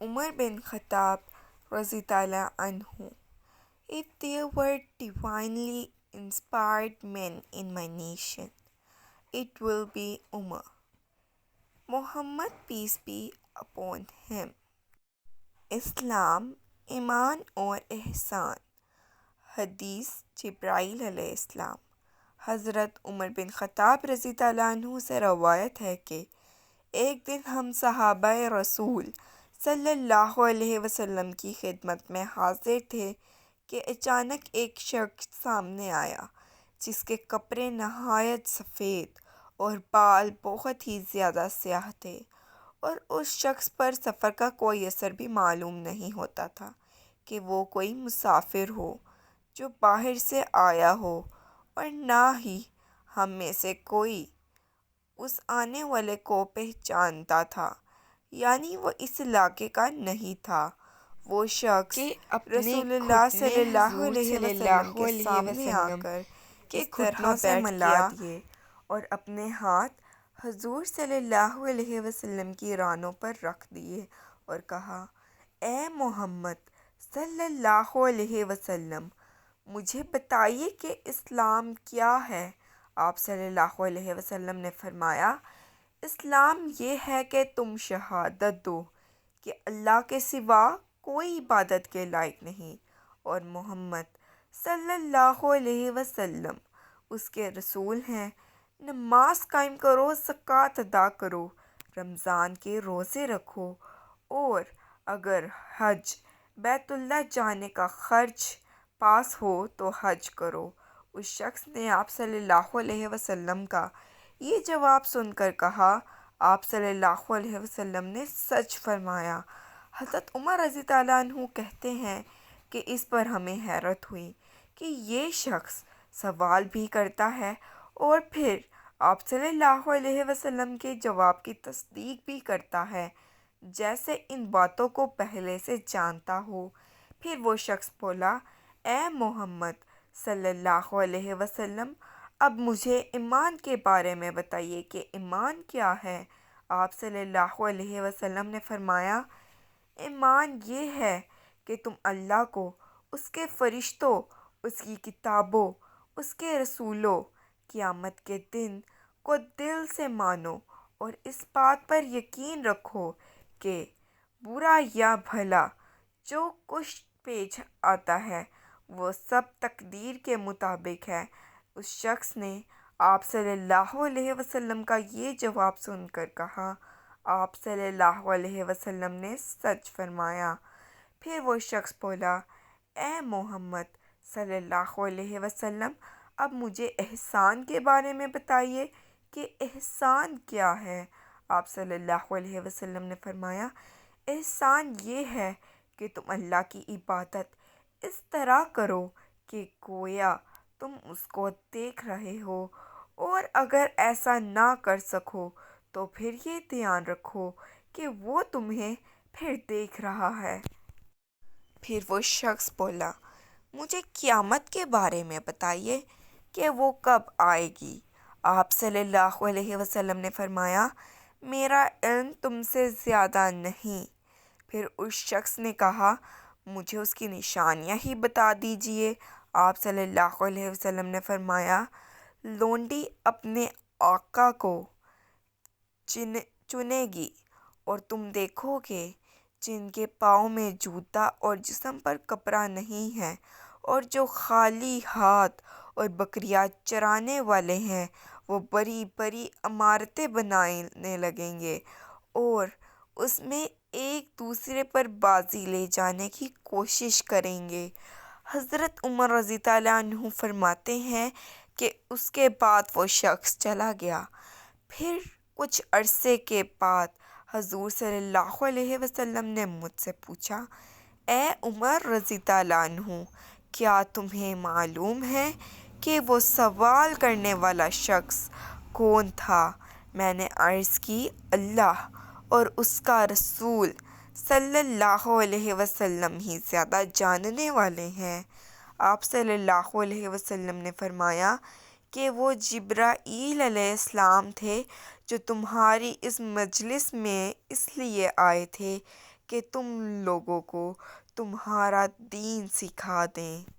Umar bin Khattab Razitala Anhu. If there were divinely inspired men in my nation, it will be Umar. Muhammad, peace be upon him. इस्लाम, ईमान और एहसान। हदीस जिब्राईल अलैहिस्सलाम। हज़रत उमर बिन ख़त्ताब रज़ी अल्लाह अन्हु से रवायत है कि एक दिन हम सहाबाए रसूल सल्लल्लाहु अलैहि वसल्लम की खिदमत में हाजिर थे कि अचानक एक शख्स सामने आया जिसके कपड़े नहायत सफ़ेद और बाल बहुत ही ज़्यादा स्याह थे, और उस शख्स पर सफ़र का कोई असर भी मालूम नहीं होता था कि वो कोई मुसाफिर हो जो बाहर से आया हो, और ना ही हम में से कोई उस आने वाले को पहचानता था, यानी वो इस इलाके का नहीं था। वो शख्स कि अपने रसूलुल्लाह घुटने सल्लल्लाहु हुजूर अलैहि वसल्लम सल्लल्लाहु के अलैहि सामने वसल्लम आकर के इस तरह घुटनों से बैठ मिला किया। दिए और अपने हाथ हुजूर सल्लल्लाहु अलैहि वसल्लम की रानों पर रख दिए और कहा, ए मोहम्मद सल्लल्लाहु अलैहि वसल्लम, मुझे बताइए कि इस्लाम क्या है। आप सल्लल्लाहु अलैहि वसल्लम ने फरमाया, इस्लाम ये है कि तुम शहादत दो कि अल्लाह के सिवा कोई इबादत के लायक नहीं और मोहम्मद सल्लल्लाहु अलैहि वसल्लम उसके रसूल हैं। नमाज कायम करो, ज़कात अदा करो, रमज़ान के रोज़े रखो, और अगर हज बैतुल्लाह जाने का खर्च पास हो तो हज करो। उस शख्स ने आप सल्लल्लाहु अलैहि वसल्लम का ये जवाब सुनकर कहा, आप सल्लल्लाहु अलैहि वसल्लम ने सच फरमाया। हज़रत उमर रज़ी अल्लाह अन्हु कहते हैं कि इस पर हमें हैरत हुई कि ये शख्स सवाल भी करता है और फिर आप सल्लल्लाहु अलैहि वसल्लम के जवाब की तस्दीक भी करता है, जैसे इन बातों को पहले से जानता हो। फिर वो शख्स बोला, ए मोहम्मद सल्लल्लाहु अलैहि वसल्लम, अब मुझे ईमान के बारे में बताइए कि ईमान क्या है। आप सल्लल्लाहु अलैहि वसल्लम ने फरमाया, ईमान ये है कि तुम अल्लाह को, उसके फ़रिश्तों, उसकी किताबों, उसके रसूलों, क़यामत के दिन को दिल से मानो और इस बात पर यकीन रखो कि बुरा या भला जो कुछ पेश आता है वो सब तकदीर के मुताबिक है। उस शख्स ने आप सल्लल्लाहु अलैहि वसल्लम का ये जवाब सुनकर कहा, आप सल्लल्लाहु अलैहि वसल्लम ने सच फरमाया। फिर वो शख्स बोला, ए मोहम्मद सल्लल्लाहु अलैहि वसल्लम, अब मुझे एहसान के बारे में बताइए कि एहसान क्या है। आप सल्लल्लाहु अलैहि वसल्लम ने फरमाया, एहसान ये है कि तुम अल्लाह की इबादत इस तरह करो कि गोया तुम उसको देख रहे हो, और अगर ऐसा ना कर सको तो फिर ये ध्यान रखो कि वो तुम्हें फिर देख रहा है। फिर वो शख्स बोला, मुझे क़यामत के बारे में बताइए कि वो कब आएगी। आप सल्लल्लाहु अलैहि वसल्लम ने फरमाया, मेरा इल्म तुमसे ज़्यादा नहीं। फिर उस शख्स ने कहा, मुझे उसकी निशानियाँ ही बता दीजिए। आप सल्लल्लाहु अलैहि वसल्लम ने फरमाया, लोंडी अपने आका को चुनेगी और तुम देखोगे जिनके पाँव में जूता और जिस्म पर कपड़ा नहीं है, और जो खाली हाथ और बकरियां चराने वाले हैं, वो बड़ी बड़ी इमारतें बनाने लगेंगे और उसमें एक दूसरे पर बाजी ले जाने की कोशिश करेंगे। हज़रत उमर रज़ी अल्लाह अन्हु फरमाते हैं कि उसके बाद वो शख्स चला गया। फिर कुछ अरसे के बाद हजूर सल्लल्लाहु अलैहि वसल्लम ने मुझसे पूछा, ए उमर रज़ी अल्लाह अन्हु, क्या तुम्हें मालूम है कि वो सवाल करने वाला शख्स कौन था। मैंने अर्ज़ की, अल्लाह और उसका रसूल सल्लल्लाहु अलैहि वसल्लम ही ज़्यादा जानने वाले हैं। आप सल्लल्लाहु अलैहि वसल्लम ने फरमाया कि वो जिब्राईल अलैहिस्सलाम थे जो तुम्हारी इस मजलिस में इसलिए आए थे کہ تم لوگوں کو تمہارا دین سکھا دیں۔